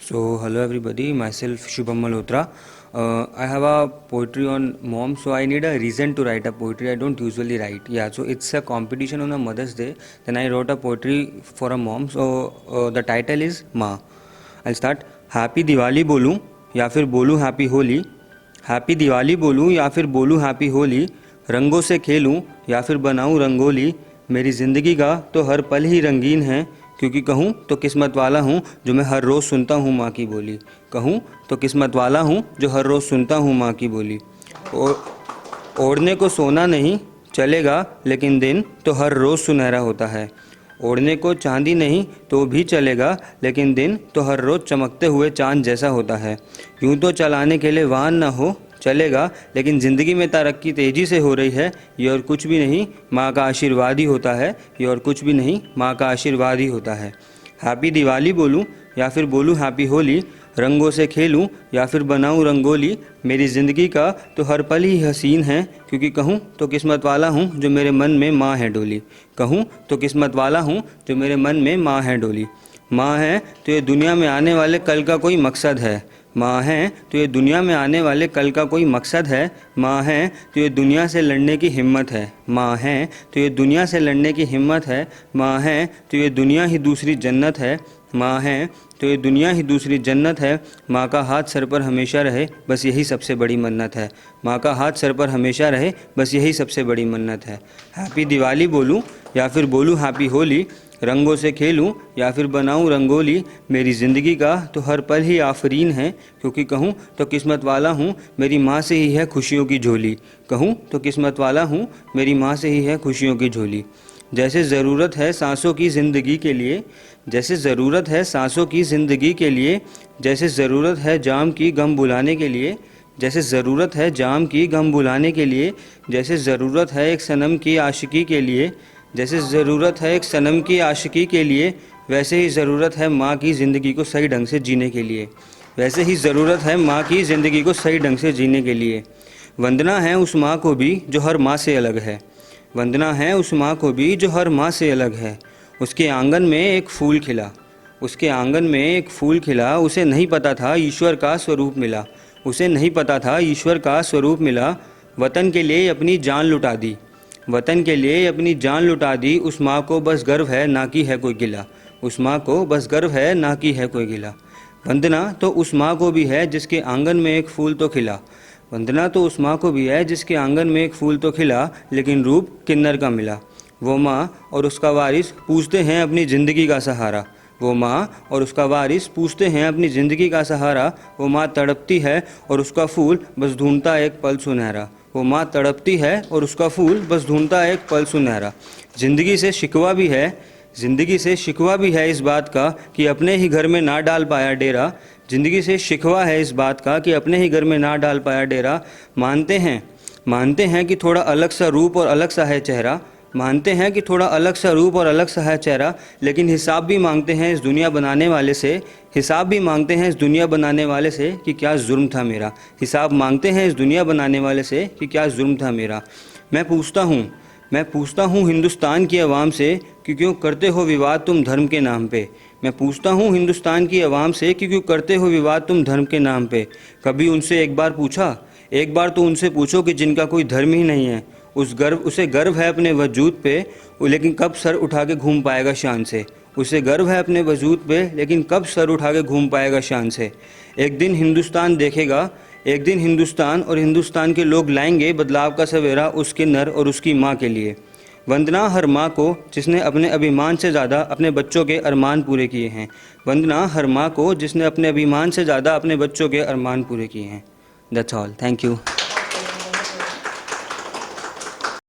So, hello everybody, myself Shubham Malhotra. I have a poetry on mom, so I need a reason to write a poetry. I don't usually write. Yeah, so it's a competition on a Mother's Day. Then I wrote a poetry for a mom. So the title is माँ. I'll start. Happy Diwali बोलूँ या फिर बोलूँ Happy Holi. Happy Diwali बोलूँ या फिर बोलूँ Happy Holi. रंगों से खेलूँ या फिर बनाऊँ रंगोली. मेरी ज़िंदगी का तो हर पल ही रंगीन है, क्योंकि कहूँ तो किस्मत वाला हूँ जो मैं हर रोज़ सुनता हूँ माँ की बोली. कहूँ तो किस्मत वाला हूँ जो हर रोज़ सुनता हूँ माँ की बोली. ओढ़ने को सोना नहीं चलेगा, लेकिन दिन तो हर रोज़ सुनहरा होता है. ओढ़ने को चांदी नहीं तो भी चलेगा, लेकिन दिन तो हर रोज़ चमकते हुए चांद जैसा होता है. यूँ तो चलाने के लिए वाहन ना हो चलेगा, लेकिन ज़िंदगी में तरक्की तेज़ी से हो रही है. ये और कुछ भी नहीं, माँ का आशीर्वाद ही होता है. ये और कुछ भी नहीं, माँ का आशीर्वाद ही होता है. हैप्पी दिवाली बोलूँ या फिर बोलूँ हैप्पी होली. रंगों से खेलूँ या फिर बनाऊँ रंगोली. मेरी ज़िंदगी का तो हर पल ही हसीन है, क्योंकि कहूँ तो किस्मत वाला हूँ जो मेरे मन में माँ है डोली. कहूँ तो किस्मत वाला हूँ जो मेरे मन में माँ है डोली. माँ है तो ये दुनिया में आने वाले कल का कोई मकसद है. माँ है तो ये दुनिया में आने वाले कल का कोई मकसद है. माँ है तो ये दुनिया से लड़ने की हिम्मत है. माँ है तो ये दुनिया से लड़ने की हिम्मत है. माँ है तो ये दुनिया ही दूसरी जन्नत है. माँ है तो ये दुनिया ही दूसरी जन्नत है. माँ का हाथ सर पर हमेशा रहे, बस यही सबसे बड़ी मन्नत है. माँ का हाथ सर पर हमेशा रहे, बस यही सबसे बड़ी मन्नत है. हैप्पी दिवाली बोलूँ या फिर बोलूँ हैप्पी होली. रंगों से खेलूँ या फिर बनाऊँ रंगोली. मेरी ज़िंदगी का तो हर पल ही आफरीन है, क्योंकि कहूँ तो किस्मत वाला हूँ मेरी माँ से ही है खुशियों की झोली. कहूँ तो किस्मत वाला हूँ मेरी माँ से ही है खुशियों की झोली. जैसे ज़रूरत है सांसों की ज़िंदगी के लिए, जैसे ज़रूरत है सांसों की ज़िंदगी के लिए. जैसे ज़रूरत है जाम की गम बुलाने के लिए. जैसे ज़रूरत है जाम की गम बुलाने के लिए. जैसे ज़रूरत है एक सनम की आशिकी के लिए. जैसे ज़रूरत है एक सनम की आशिकी के लिए, वैसे ही ज़रूरत है माँ की ज़िंदगी को सही ढंग से जीने के लिए. वैसे ही ज़रूरत है माँ की ज़िंदगी को सही ढंग से जीने के लिए. वंदना है उस माँ को भी जो हर माँ से अलग है. वंदना है उस माँ को भी जो हर माँ से अलग है. उसके आंगन में एक फूल खिला. उसके आंगन में एक फूल खिला. उसे नहीं पता था ईश्वर का स्वरूप मिला. उसे नहीं पता था ईश्वर का स्वरूप मिला. वतन के लिए अपनी जान लुटा दी. वतन के लिए अपनी जान लुटा दी. उस माँ को बस गर्व है ना कि है कोई गिला. उस माँ को बस गर्व है ना कि है कोई गिला. वंदना तो उस माँ को भी है जिसके आंगन में एक फूल तो खिला. वंदना तो उस माँ को भी है जिसके आंगन में एक फूल तो खिला, लेकिन रूप किन्नर का मिला. वो माँ और उसका वारिस पूछते हैं अपनी ज़िंदगी का सहारा. वो माँ और उसका वारिस पूछते हैं अपनी ज़िंदगी का सहारा. वो माँ तड़पती है और उसका फूल बस ढूंढता एक पल सुनहरा. वो माँ तड़पती है और उसका फूल बस ढूंढता एक पल सुनहरा. ज़िंदगी से शिकवा भी है, ज़िंदगी से शिकवा भी है इस बात का कि अपने ही घर में ना डाल पाया डेरा. ज़िंदगी से शिकवा है इस बात का कि अपने ही घर में ना डाल पाया डेरा. मानते हैं कि थोड़ा अलग सा रूप और अलग सा है चेहरा. मानते हैं कि थोड़ा अलग सा रूप और अलग सा है चेहरा, लेकिन हिसाब भी मांगते हैं इस दुनिया बनाने वाले से. हिसाब भी मांगते हैं इस दुनिया बनाने वाले से कि क्या जुर्म था मेरा. हिसाब मांगते हैं इस दुनिया बनाने वाले से कि क्या जुर्म था मेरा. मैं पूछता हूँ हिंदुस्तान की आवाम से कि क्यों करते हो विवाद तुम धर्म के नाम पे. मैं पूछता हूँ हिंदुस्तान की आवाम से कि क्यों करते हो विवाद तुम धर्म के नाम पे. कभी उनसे एक बार तो उनसे पूछो कि जिनका कोई धर्म ही नहीं है, उसे गर्व है अपने वजूद पे, लेकिन कब सर उठा के घूम पाएगा शान से. उसे गर्व है अपने वजूद पे, लेकिन कब सर उठा के घूम पाएगा शान से. एक दिन हिंदुस्तान देखेगा, एक दिन हिंदुस्तान और हिंदुस्तान के लोग लाएंगे बदलाव का सवेरा उसके नर और उसकी माँ के लिए. वंदना हर माँ को जिसने अपने अभिमान से ज़्यादा अपने बच्चों के अरमान पूरे किए हैं. वंदना हर माँ को जिसने अपने अभिमान से ज़्यादा अपने बच्चों के अरमान पूरे किए हैं. That's all. Thank you.